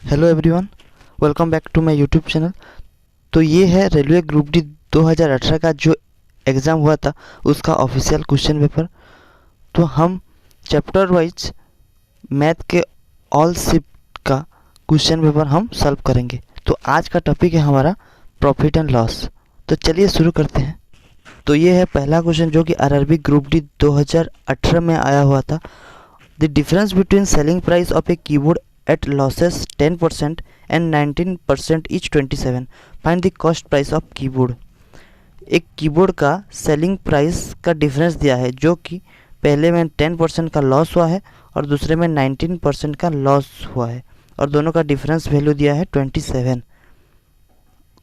Hello everyone, welcome back to my YouTube channel. तो ये है रेलवे ग्रुप डी 2018 का जो एग्ज़ाम हुआ था उसका ऑफिशियल क्वेश्चन पेपर। तो हम चैप्टर वाइज मैथ के ऑल शिफ्ट का क्वेश्चन पेपर हम सॉल्व करेंगे। तो आज का टॉपिक है हमारा प्रॉफिट एंड लॉस। तो चलिए शुरू करते हैं। तो ये है पहला क्वेश्चन जो कि आरआरबी ग्रुप डी 2018 में आया हुआ था। The difference between selling price of a keyboard at losses 10% and 19% each 27. Find the cost price of keyboard. एक कीबोर्ड का सेलिंग प्राइस का डिफरेंस दिया है जो कि पहले में 10% का लॉस हुआ है और दूसरे में 19% का लॉस हुआ है और दोनों का डिफरेंस वैल्यू दिया है 27।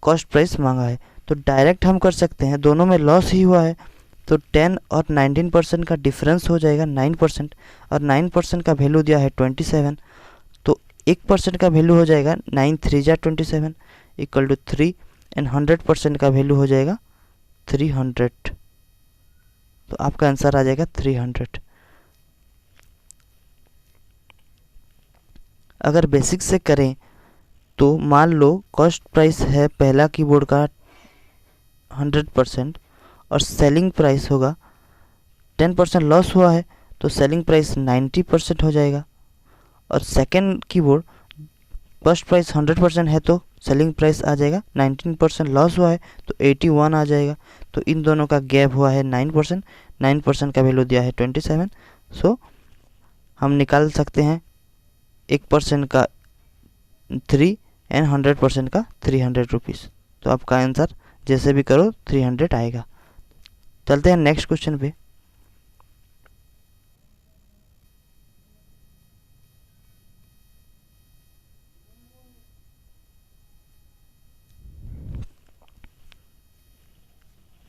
कॉस्ट प्राइस मांगा है। तो डायरेक्ट हम कर सकते हैं, दोनों में लॉस ही हुआ है तो 10 और 19% का डिफरेंस हो जाएगा 9% और 9% का वैल्यू दिया है 27। तो 1% का वैल्यू हो जाएगा 9 3 जा 27 इक्वल टू 3 एंड 100% का वैल्यू हो जाएगा 300। तो आपका आंसर आ जाएगा 300। अगर बेसिक से करें तो मान लो कॉस्ट प्राइस है पहला कीबोर्ड का 100% और सेलिंग प्राइस होगा 10% लॉस हुआ है तो सेलिंग प्राइस 90% हो जाएगा। और सेकेंड कीबोर्ड कॉस्ट प्राइस 100% है तो सेलिंग प्राइस आ जाएगा 19% लॉस हुआ है तो 81 आ जाएगा। तो इन दोनों का गैप हुआ है 9%। 9% का वैल्यू दिया है 27। सो हम निकाल सकते हैं 1% का 3 एंड 100% का 300 रुपीज़। तो आपका आंसर जैसे भी करो 300 आएगा। चलते हैं नेक्स्ट क्वेश्चन पे।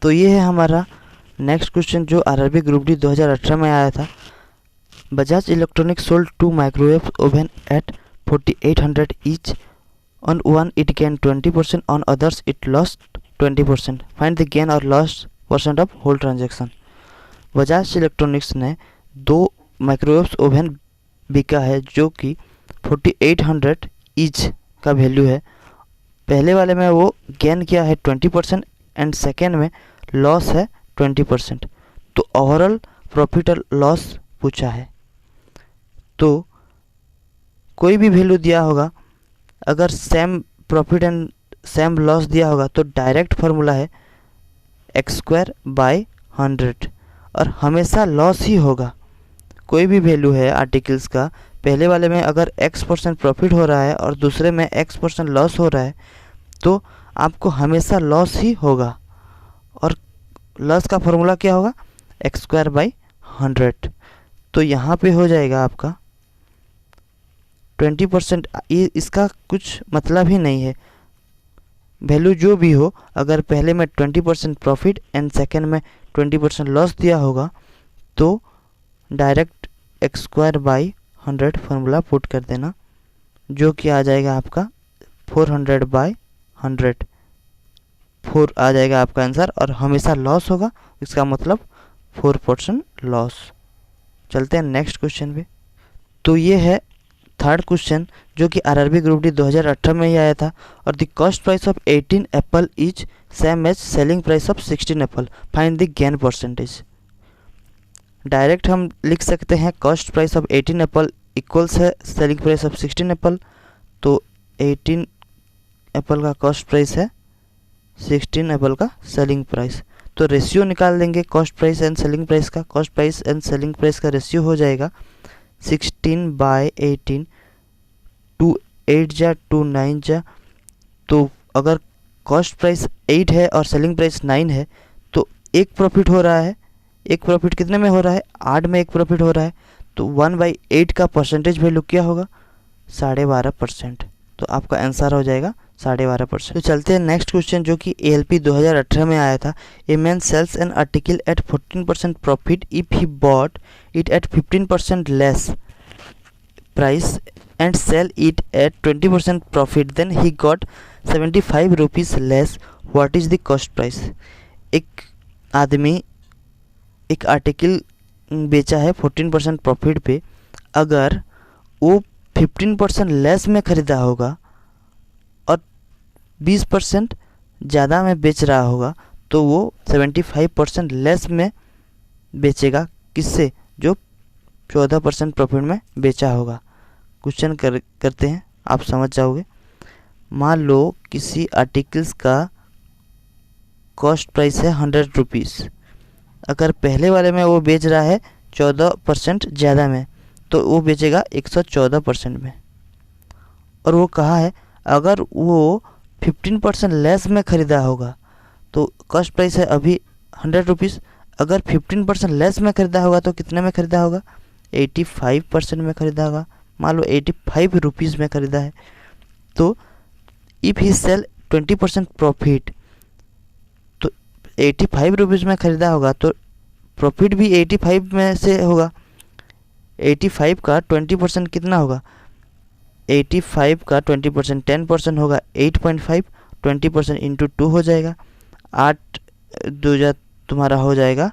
तो ये है हमारा नेक्स्ट क्वेश्चन जो आरआरबी ग्रुप डी 2018 में आया था। Bajaj electronics sold 2 microwave oven at 4800 each. On one it gained 20%, on others it lost 20%. Find the gain और loss percent of whole transaction. Bajaj electronics ने 2 माइक्रोवेव ओवन बिका है जो कि 4800 ईच का वैल्यू है। पहले वाले में वो गेन किया है 20% एंड सेकेंड में लॉस है 20%। तो ओवरऑल प्रॉफिट और लॉस पूछा है। तो कोई भी वैल्यू दिया होगा, अगर same profit and same loss दिया होगा तो डायरेक्ट फार्मूला है x²/100 और हमेशा लॉस ही होगा। कोई भी वैल्यू है आर्टिकल्स का, पहले वाले में अगर x% प्रॉफिट हो रहा है और दूसरे में x% लॉस हो रहा है तो आपको हमेशा लॉस ही होगा। और लॉस का फॉर्मूला क्या होगा x²/100। तो यहाँ पे हो जाएगा आपका 20%। इसका कुछ मतलब ही नहीं है, वैल्यू जो भी हो, अगर पहले में 20% प्रॉफिट एंड सेकेंड में 20% लॉस दिया होगा तो डायरेक्ट x²/100 फार्मूला पुट कर देना जो कि आ जाएगा आपका 400/100। 4 आ जाएगा आपका आंसर और हमेशा लॉस होगा, इसका मतलब 4% लॉस। चलते हैं नेक्स्ट क्वेश्चन पे। तो ये है थर्ड क्वेश्चन जो कि आरआरबी ग्रुप डी 2018 में ही आया था। और the cost price of 18 apple is same as selling price of 16 apple. Find the gain percentage. Direct हम लिख सकते हैं cost price of 18 apple equals है सेलिंग प्राइस ऑफ 16 एप्पल। तो 18 एप्पल का कॉस्ट प्राइस है 16 एप्पल का सेलिंग प्राइस। तो रेशियो निकाल देंगे cost price and selling price का। Cost price and selling price का रेशियो हो जाएगा 16/18। 2 8 जा 2 9 जा। तो अगर कॉस्ट प्राइस 8 है और सेलिंग प्राइस 9 है तो एक प्रॉफिट हो रहा है। एक प्रॉफिट कितने में हो रहा है? 8 में एक प्रॉफिट हो रहा है। तो 1/8 का परसेंटेज वैल्यू क्या होगा? 12.5%। तो आपका आंसर हो जाएगा 12.5%। तो चलते हैं नेक्स्ट क्वेश्चन जो कि ALP 2018 में आया था। A man sells an article at 14% profit if he bought it at 15% less price and sell it at 20% profit, then he got 75 rupees less. What is the cost price. एक आदमी एक article बेचा है 14% profit पे। अगर वो 15% less में ख़रीदा होगा और 20% ज़्यादा में बेच रहा होगा तो वो 75% लेस में बेचेगा। किससे? जो 14% प्रॉफिट में बेचा होगा। क्वेश्चन करते हैं, आप समझ जाओगे। मान लो किसी आर्टिकल्स का कॉस्ट प्राइस है 100 रुपीज़। अगर पहले वाले में वो बेच रहा है 14% ज़्यादा में तो वो बेचेगा 114% में। और वो कहा है अगर वो 15% लेस में ख़रीदा होगा तो कॉस्ट प्राइस है अभी 100 रुपीज़, अगर 15% लेस में ख़रीदा होगा तो कितने में ख़रीदा होगा? 85% में ख़रीदा होगा। मान लो 85 रुपीज़ में ख़रीदा है तो इफ़ ही सेल 20% प्रॉफिट, तो 85 रुपीज़ में ख़रीदा होगा तो प्रॉफिट भी 85 में से होगा। 85 का 20% कितना होगा? 85 का 20% 10% होगा 8.5, 20% इंटू 2 हो जाएगा 8 2 तुम्हारा हो जाएगा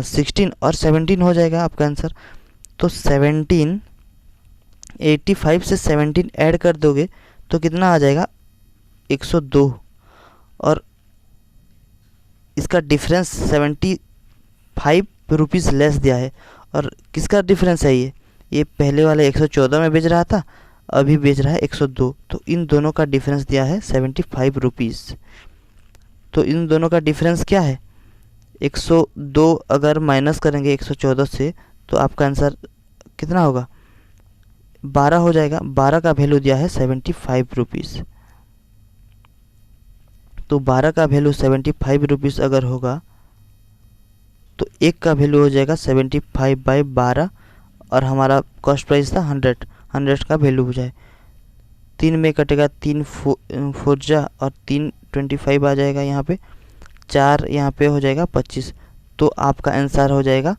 16 और 17 हो जाएगा आपका आंसर। तो 17, 85 से 17 ऐड कर दोगे तो कितना आ जाएगा? 102। और इसका डिफरेंस 75 रुपीज़ लेस दिया है। और किसका डिफरेंस है ये पहले वाले 114 में बेच रहा था, अभी बेच रहा है 102, तो इन दोनों का डिफरेंस दिया है 75 रुपीज़। तो इन दोनों का डिफरेंस क्या है? 102 अगर माइनस करेंगे 114 से तो आपका आंसर कितना होगा? 12 हो जाएगा। 12 का वैल्यू दिया है 75 रुपीज़। तो 12 का वैल्यू 75 रुपीज़ अगर होगा तो एक का वैल्यू हो जाएगा 75/12 और हमारा कॉस्ट प्राइस था 100 का वैल्यू हो जाए। 3 में कटेगा 3 4 और 3 25 आ जाएगा यहाँ पे, 4 यहाँ पे हो जाएगा 25। तो आपका आंसर हो जाएगा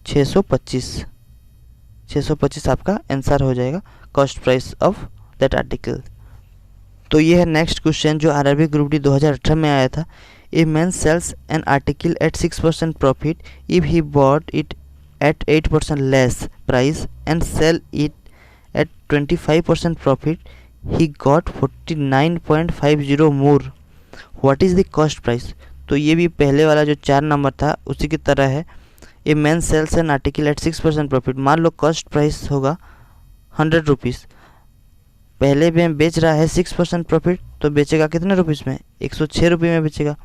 625। 625 आपका आंसर हो जाएगा cost price of that article. तो ये है नेक्स्ट क्वेश्चन जो आरआरबी ग्रुप डी 2018 में आया था। A man sells an article at 6% profit if he bought it at 8% less price and sell it at 25% profit, he got 49.50 more, what is the cost price. तो ये भी पहले वाला जो 4 नंबर था उसी की तरह है। A man sells an article at 6% profit, मान लो कॉस्ट प्राइस होगा 100 रुपीज़, पहले में बेच रहा है 6% प्रॉफिट तो बेचेगा कितने रुपीज़ में? 106 रुपये में बेचेगा।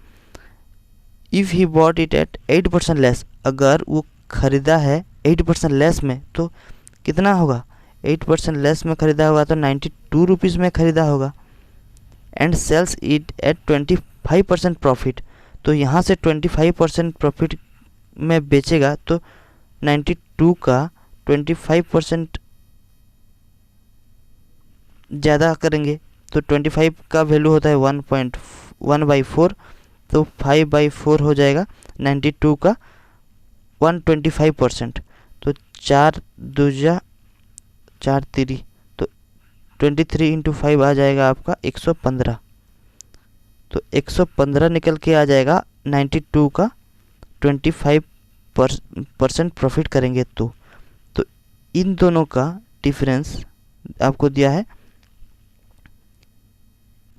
If he bought it at 8% less, अगर वो ख़रीदा है 8% लेस में तो कितना होगा? 8% लेस में ख़रीदा होगा तो 92 रुपीज़ में ख़रीदा होगा। And sells it at 25% profit, तो यहाँ से 25% प्रॉफिट में बेचेगा तो 92 का 25% ज़्यादा करेंगे तो 25 का वैल्यू होता है 1/4, तो 5/4 हो जाएगा 92 का 125%। तो 4 2 4 3, तो 23 इंटू 5 आ जाएगा आपका 115। तो 115 निकल के आ जाएगा 92 का 25% प्रॉफिट करेंगे तो इन दोनों का डिफरेंस आपको दिया है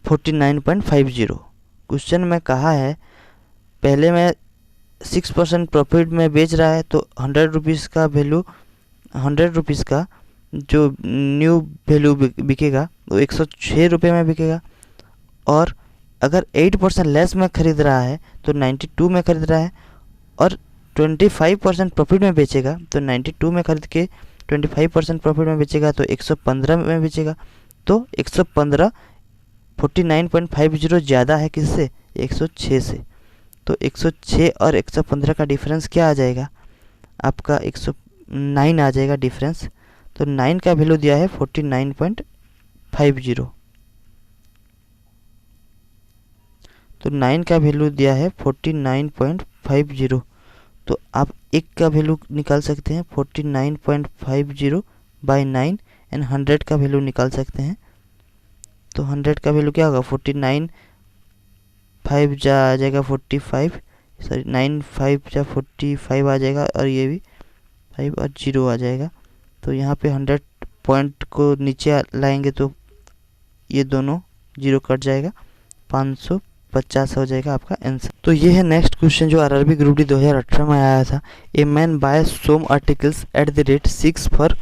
49.50। क्वेश्चन में कहा है पहले में 6% प्रॉफिट में बेच रहा है तो 100 रुपीज़ का वैल्यू, 100 रुपीज़ का जो न्यू वैल्यू बिकेगा वो 106 रुपये में बिकेगा। और अगर 8% लेस में ख़रीद रहा है तो 92 में ख़रीद रहा है और 25% प्रॉफिट में बेचेगा तो 92 में ख़रीद के 25% प्रॉफिट में बेचेगा तो 115 में बेचेगा। तो 115 49.50 ज़्यादा है किससे? 106 से। तो 106 और 115 का डिफरेंस क्या आ जाएगा? आपका 109 आ जाएगा डिफरेंस। तो 9 का वैल्यू दिया है 49.50। तो 9 का वैल्यू दिया है 49.50। तो आप एक का वैल्यू निकाल सकते हैं 49.50/9 एंड 100 का वैल्यू निकाल सकते हैं। तो 100 का वैल्यू क्या होगा? 49 5 आ जाएगा 45, सॉरी 9 5 45 आ जाएगा और ये भी 5 और 0 आ जाएगा। तो यहाँ पे 100 पॉइंट को नीचे लाएंगे तो ये दोनों जीरो कट जाएगा, 550 हो जाएगा आपका आंसर। तो ये है नेक्स्ट क्वेश्चन जो आरआरबी ग्रुप डी 2018 में आया था। A man buy some articles at the rate 6 for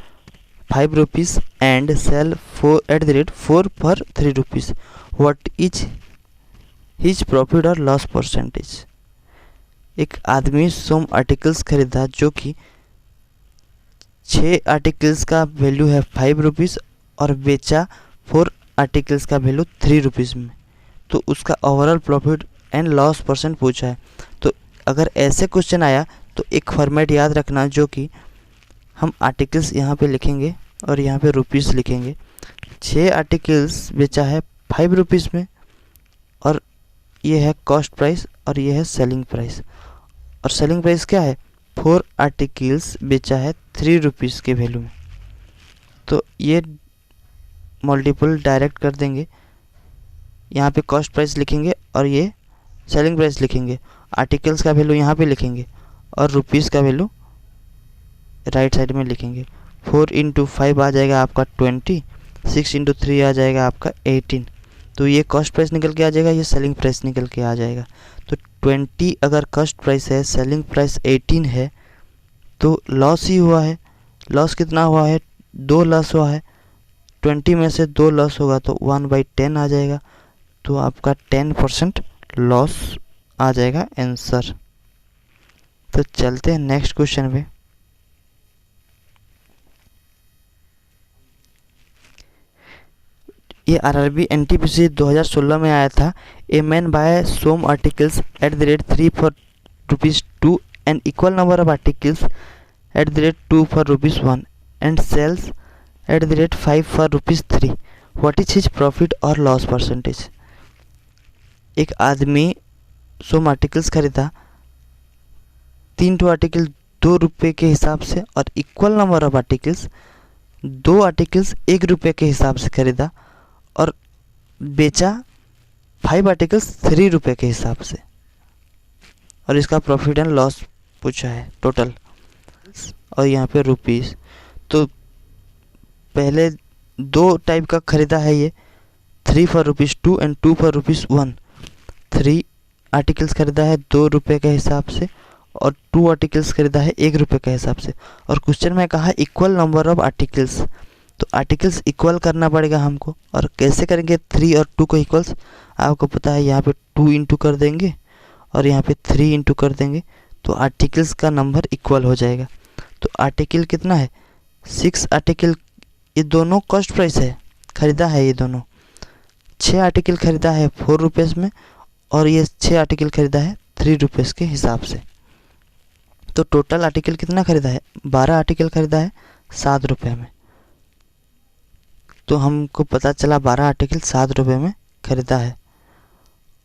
5 rupees and sell at the rate 4 for 3 rupees, what is his profit और लॉस परसेंटेज। एक आदमी सोम आर्टिकल्स खरीदा जो कि 6 आर्टिकल्स का वैल्यू है 5 रुपीज़ और बेचा 4 आर्टिकल्स का वैल्यू 3 रुपीज़ में, तो उसका overall profit and loss percent पूछा है। तो अगर ऐसे क्वेश्चन आया तो एक फॉर्मेट याद रखना, जो कि हम आर्टिकल्स यहाँ पे लिखेंगे और यहाँ पे रुपीज़ लिखेंगे। 6 आर्टिकल्स बेचा है 5 रुपीज़ में और ये है कॉस्ट प्राइस और ये है सेलिंग प्राइस, और सेलिंग प्राइस क्या है, 4 आर्टिकल्स बेचा है 3 रुपीज़ के वैल्यू में। तो ये मल्टीपल डायरेक्ट कर देंगे, यहाँ पे कॉस्ट प्राइस लिखेंगे और ये सेलिंग प्राइस लिखेंगे, आर्टिकल्स का वैल्यू यहाँ पे लिखेंगे और रुपीज़ का वैल्यू राइट साइड में लिखेंगे। 4 इंटू 5 आ जाएगा आपका 20, 6 इंटू 3 आ जाएगा आपका 18। तो ये कॉस्ट प्राइस निकल के आ जाएगा, ये सेलिंग प्राइस निकल के आ जाएगा। तो 20 अगर कॉस्ट प्राइस है, सेलिंग प्राइस 18 है, तो लॉस ही हुआ है। लॉस कितना हुआ है, 2 लॉस हुआ है। 20 में से 2 लॉस होगा तो 1/10 आ जाएगा, तो आपका 10% लॉस आ जाएगा आंसर। तो चलते हैं नेक्स्ट क्वेश्चन पे। ये आरआरबी एनटीपीसी 2016 में आया था। A man buy some articles at the rate 3 for ₹2 and equal number of articles at the rate 2 for ₹1 and sells at the rate 5 for ₹3, what is his profit और loss percentage. एक आदमी सोम articles खरीदा, 3 article 2 रुपये के हिसाब से और equal number of articles 2 articles 1 रुपये के हिसाब से खरीदा और बेचा 5 आर्टिकल्स 3 रुपये के हिसाब से, और इसका प्रॉफिट एंड लॉस पूछा है टोटल, और यहाँ पे रुपीज़। तो पहले 2 टाइप का खरीदा है ये, 3 फॉर ₹2 एंड 2 फॉर ₹1। 3 आर्टिकल्स खरीदा है 2 रुपये के हिसाब से और 2 आर्टिकल्स खरीदा है 1 रुपये के हिसाब से, और क्वेश्चन में कहा इक्वल नंबर ऑफ आर्टिकल्स, तो आर्टिकल्स इक्वल करना पड़ेगा हमको। और कैसे करेंगे, 3 और 2 को इक्वल्स आपको पता है, यहाँ पे 2 इंटू कर देंगे और यहाँ पे 3 इंटू कर देंगे, तो आर्टिकल्स का नंबर इक्वल हो जाएगा। तो आर्टिकल कितना है, 6 आर्टिकल, ये दोनों कॉस्ट प्राइस है, खरीदा है ये दोनों। 6 आर्टिकल खरीदा है 4 रुपीज़ में और ये 6 आर्टिकल खरीदा है 3 रुपीज़ के हिसाब से। तो टोटल आर्टिकल कितना खरीदा है, 12 आर्टिकल खरीदा है 7 रुपये में। तो हमको पता चला 12 आर्टिकल 7 रुपये में खरीदा है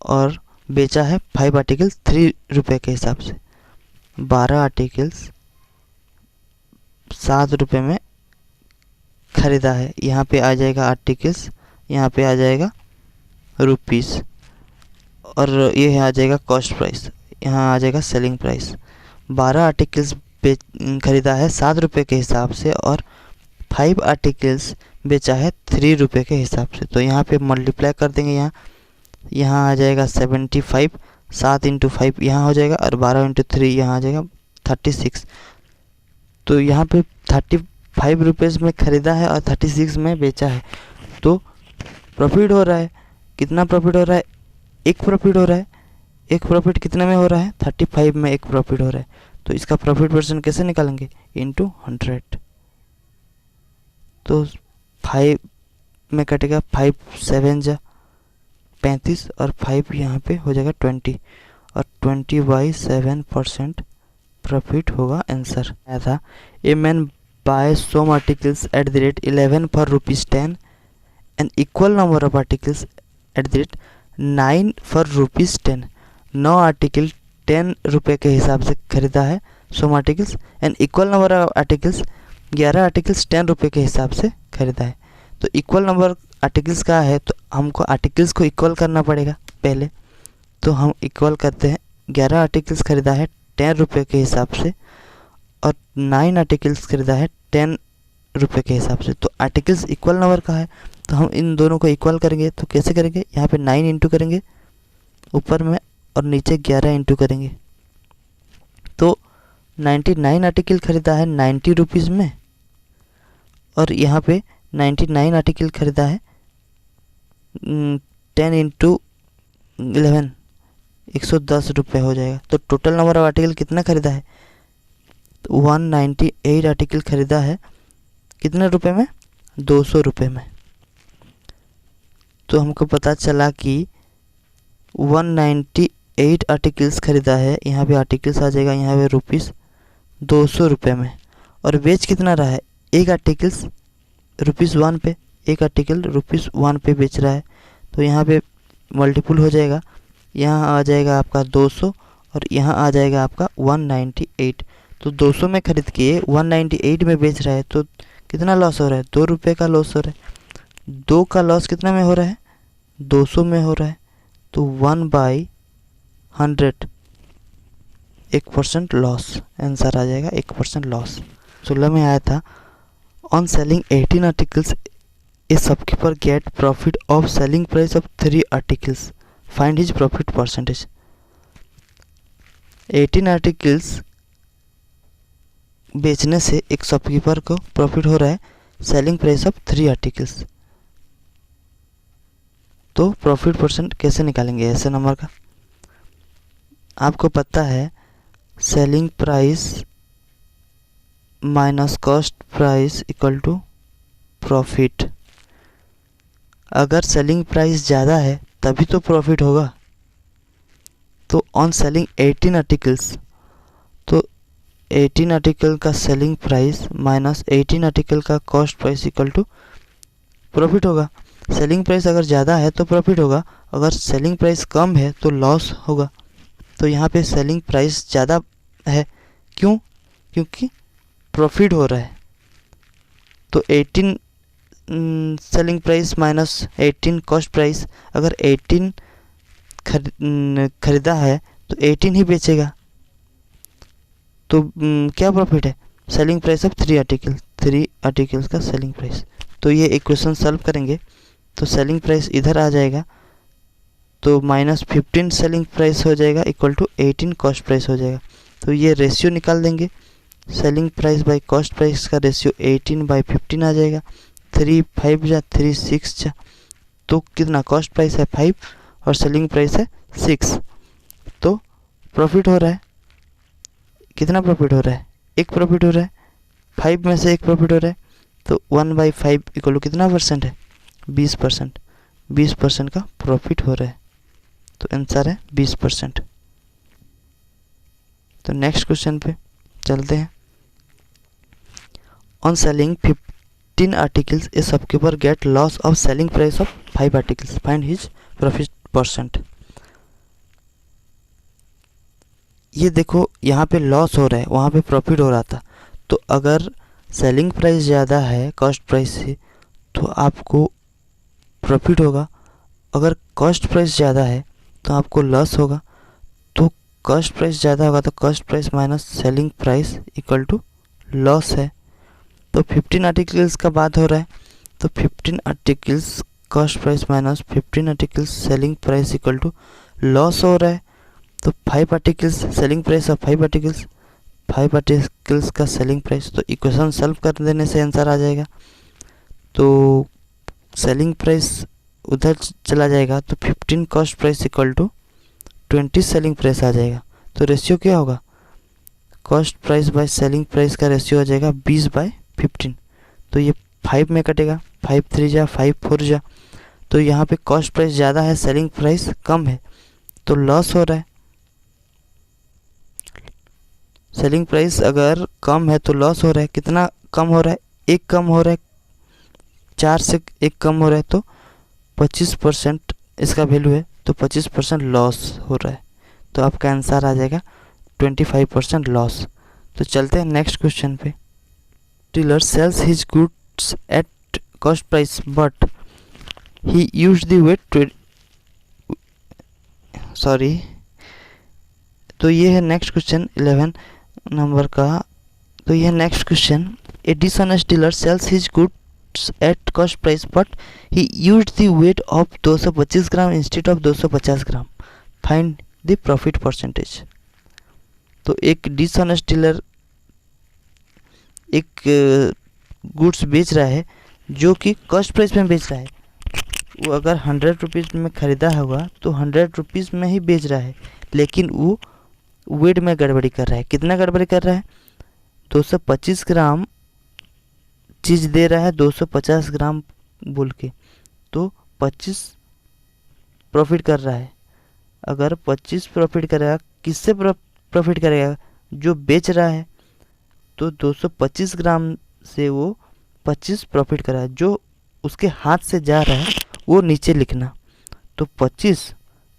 और बेचा है 5 आर्टिकल 3 रुपये के हिसाब से। 12 आर्टिकल्स 7 रुपये में खरीदा है, यहाँ पे आ जाएगा आर्टिकल्स, यहाँ पे आ जाएगा रुपीज़, और ये आ जाएगा कॉस्ट प्राइस, यहाँ आ जाएगा सेलिंग प्राइस। 12 आर्टिकल्स खरीदा है 7 रुपये के हिसाब से और 5 आर्टिकल्स बेचा है 3 रुपये के हिसाब से। तो यहाँ पे मल्टीप्लाई कर देंगे, यहाँ आ जाएगा 75, 7 इंटू 5 यहाँ हो जाएगा और 12 इंटू 3 यहाँ आ जाएगा 36। तो यहाँ पे 35 रुपीज़ में ख़रीदा है और 36 में बेचा है, तो प्रॉफिट हो रहा है। कितना प्रॉफिट हो रहा है, एक प्रॉफिट हो रहा है। एक प्रॉफिट कितने में हो रहा है, 35 में एक प्रॉफिट हो रहा है। तो इसका प्रॉफिट परसेंट कैसे निकालेंगे, इंटू 100। तो 5 में कटेगा, 5 7 जा 35 और 5 यहाँ पे हो जाएगा 20, और 20/7% प्रॉफिट होगा आंसर। आया था a man buy some articles at the rate 11 for ₹10 and equal number of articles at the rate 9 for ₹10। 9 article 10 रुपये के हिसाब से खरीदा है some articles and equal number of articles 11 articles 10 रुपये के हिसाब से खरीदा है। तो इक्वल नंबर आर्टिकल्स का है तो हमको आर्टिकल्स को इक्वल करना पड़ेगा पहले। तो हम इक्वल करते हैं, 11 आर्टिकल्स खरीदा है 10 रुपये के हिसाब से और 9 आर्टिकल्स खरीदा है 10 रुपये के हिसाब से। तो आर्टिकल्स इक्वल नंबर का है तो हम इन दोनों को इक्वल करेंगे। तो कैसे करेंगे, यहाँ पे 9 इंटू करेंगे ऊपर में और नीचे 11 इंटू करेंगे। तो 99 आर्टिकल खरीदा है 90 रुपीज़ में और यहाँ पे 99 आर्टिकल खरीदा है 10 इंटू 11 110 रुपये हो जाएगा। तो टोटल नंबर ऑफ आर्टिकल कितना खरीदा है, 198 आर्टिकल खरीदा है कितने रुपए में, 200 रुपये में। तो हमको पता चला कि 198 आर्टिकल्स खरीदा है, यहाँ पे आर्टिकल्स आ जाएगा, यहाँ पे रुपीज़ 200 रुपये में। और बेच कितना रहा है, एक आर्टिकल्स ₹1 पे, एक आर्टिकल ₹1 पे बेच रहा है। तो यहाँ पे मल्टीपल हो जाएगा, यहाँ आ जाएगा आपका 200 और यहाँ आ जाएगा आपका 198। तो 200 में खरीद के 198 में बेच रहा है तो कितना लॉस हो रहा है, 2 रुपये का लॉस हो रहा है। 2 का लॉस कितना में हो रहा है, 200 में हो रहा है। तो 1/100 1% लॉस, आंसर आ जाएगा 1% लॉस। 16 में आया था on selling 18 articles a shopkeeper get profit of selling price of 3 articles, find his profit percentage. 18 articles बेचने से एक शॉपकीपर को प्रॉफिट हो रहा है सेलिंग प्राइस ऑफ 3 आर्टिकल्स। तो प्रॉफिट परसेंट कैसे निकालेंगे ऐसे नंबर का, आपको पता है selling price minus cost price equal to profit. अगर सेलिंग प्राइस ज़्यादा है तभी तो प्रॉफिट होगा। तो ऑन सेलिंग 18 आर्टिकल्स, तो 18 आर्टिकल का सेलिंग प्राइस माइनस 18 आर्टिकल का cost price equal to profit होगा। सेलिंग प्राइस अगर ज़्यादा है तो प्रॉफिट होगा, अगर सेलिंग प्राइस कम है तो लॉस होगा। तो यहाँ पे सेलिंग प्राइस ज़्यादा है, क्यों, क्योंकि प्रॉफिट हो रहा है। तो 18 selling price minus 18 cost price, अगर 18 खरीदा है तो 18 ही बेचेगा। तो क्या प्रॉफिट है, सेलिंग प्राइस ऑफ 3 आर्टिकल्स का सेलिंग प्राइस। तो ये इक्वेशन सॉल्व करेंगे तो सेलिंग प्राइस इधर आ जाएगा, तो -15 सेलिंग प्राइस हो जाएगा इक्वल टू 18 कॉस्ट प्राइस हो जाएगा। तो ये रेशियो निकाल देंगे, selling price by cost price का रेशियो 18/15 आ जाएगा। 3 5 जा 3 6 जा, तो कितना कॉस्ट प्राइस है 5 और सेलिंग प्राइस है 6। तो प्रॉफिट हो रहा है, कितना प्रॉफिट हो रहा है, एक प्रॉफिट हो रहा है, 5 में से एक प्रॉफिट हो रहा है। तो 1/5 इक्वल टू कितना परसेंट है, 20%। 20% का प्रॉफिट हो रहा है, तो आंसर है 20%। तो नेक्स्ट क्वेश्चन पे चलते हैं। On selling 15 articles a shopkeeper get loss of selling price of 5 articles, find his profit percent. ये देखो यहाँ पे लॉस हो रहा है, वहाँ पे प्रॉफिट हो रहा था। तो अगर सेलिंग प्राइस ज़्यादा है कॉस्ट प्राइस से तो आपको प्रॉफिट होगा, अगर कॉस्ट प्राइस ज़्यादा है तो आपको लॉस होगा। तो कॉस्ट प्राइस ज़्यादा होगा तो cost price minus selling price equal to loss है। तो 15 आर्टिकल्स का बात हो रहा है, तो 15 articles cost price minus 15 articles selling price equal to loss हो रहा है। तो 5 articles selling price of 5 articles, 5 articles का सेलिंग प्राइस। तो इक्वेशन सॉल्व कर देने से आंसर आ जाएगा। तो सेलिंग प्राइस उधर चला जाएगा तो 15 cost price equal to 20 selling price आ जाएगा। तो रेशियो क्या होगा, cost price by selling price का रेशियो आ जाएगा 20/15। तो ये 5 में कटेगा, 5 3 जा 5 4 जा। तो यहाँ पे कॉस्ट प्राइस ज़्यादा है सेलिंग प्राइस कम है, तो लॉस हो रहा है। सेलिंग प्राइस अगर कम है तो लॉस हो रहा है, कितना कम हो रहा है, 1 कम हो रहा है, 4 से 1 कम हो रहा है, तो 25% इसका वैल्यू है, तो 25% लॉस हो रहा है। तो आपका आंसर आ जाएगा 25% लॉस। तो चलते हैं नेक्स्ट क्वेश्चन पे। Dealer sells his goods at cost price but he use the weight sorry. तो ये है नेक्स्ट क्वेश्चन 11 नंबर का। तो ये next question A dishonest dealer sells his goods at cost price, but he used the weight of 225 gram instead of 250 gram. Find the profit percentage. तो एक dishonest dealer एक goods बेच रहा है जो कि कॉस्ट प्राइस में बेच रहा है. वो अगर 100 रुपीज़ में ख़रीदा होगा तो 100 रुपीज़ में ही बेच रहा है, लेकिन वो वेट में गड़बड़ी कर रहा है. कितना गड़बड़ी कर रहा है? 225 ग्राम चीज़ दे रहा है 250 ग्राम बोल के, तो 25 प्रॉफिट कर रहा है. अगर 25 प्रॉफिट करेगा, किससे प्रॉफिट करेगा? जो बेच रहा है. तो 225 ग्राम से वो 25 प्रॉफिट कर रहा है. जो उसके हाथ से जा रहा है वो नीचे लिखना. तो 25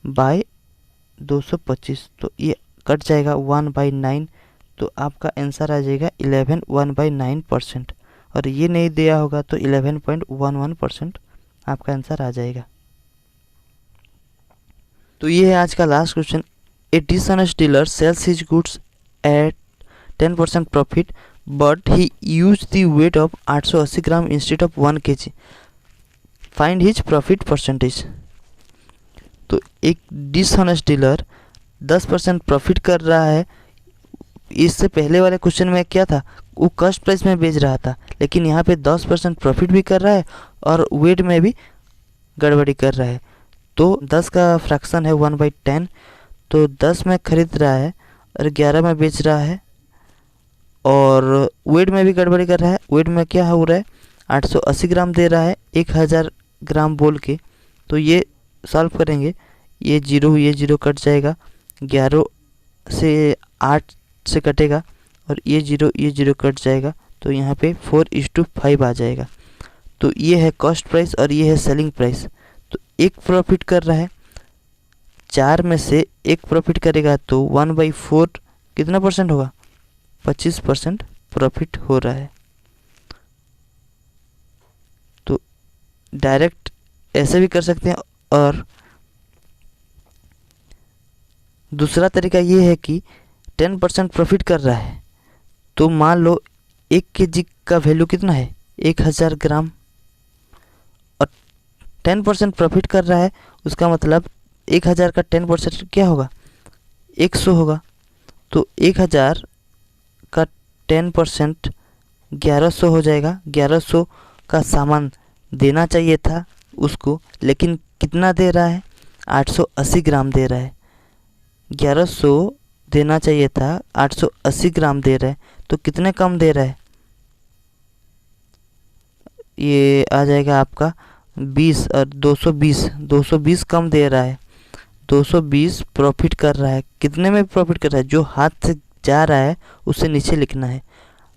बाय 225, तो ये कट जाएगा 1/9. तो आपका आंसर आ जाएगा 11 1/9%. और ये नहीं दिया होगा तो 11.11% आपका आंसर आ जाएगा. तो ये है आज का last question. A dishonest dealer sells his goods eight 10% profit, but he use the weight of 880 gram instead of 1 kg. Find his profit percentage. तो एक डिसऑनेस्ट डीलर 10% प्रॉफिट कर रहा है. इससे पहले वाले क्वेश्चन में क्या था? वो कॉस्ट प्राइस में बेच रहा था, लेकिन यहाँ पे 10% प्रॉफिट भी कर रहा है और वेट में भी गड़बड़ी कर रहा है. तो 10 का फ्रैक्शन है 1/10, तो 10 में खरीद रहा है और 11 में बेच रहा है, और वेट में भी गड़बड़ी कर रहा है. वेट में क्या हो रहा है? 880 ग्राम दे रहा है 1000 ग्राम बोल के. तो ये सॉल्व करेंगे, ये जीरो कट जाएगा, 11 से 8 से कटेगा, और ये जीरो कट जाएगा. तो यहाँ पे 4:5 आ जाएगा. तो ये है कॉस्ट प्राइस और ये है सेलिंग प्राइस. तो एक प्रॉफिट कर रहा है, 4 में से एक प्रॉफिट करेगा तो 1/4 कितना परसेंट होगा? 25% प्रॉफिट हो रहा है. तो डायरेक्ट ऐसे भी कर सकते हैं, और दूसरा तरीका ये है कि 10% प्रॉफिट कर रहा है. तो मान लो 1 kg का वैल्यू कितना है? 1000 ग्राम, और 10% प्रॉफिट कर रहा है. उसका मतलब 1000 का 10% क्या होगा? 100 होगा. तो 1000 का 10% 1100 हो जाएगा. 1100 का सामान देना चाहिए था उसको, लेकिन कितना दे रहा है? 880 ग्राम दे रहा है. 1100 देना चाहिए था, 880 ग्राम दे रहा है. तो कितने कम दे रहा है? ये आ जाएगा आपका 20 और 220 कम दे रहा है. 220 प्रॉफिट कर रहा है. कितने में प्रॉफिट कर रहा है? जो हाथ से जा रहा है उसे नीचे लिखना है.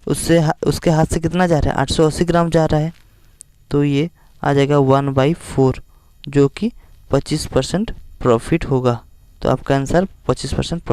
उसके हाथ से कितना जा रहा है? 880 ग्राम जा रहा है. तो ये आ जाएगा 1/4, जो कि 25% प्रॉफिट होगा. तो आपका आंसर 25% प्रॉफिट.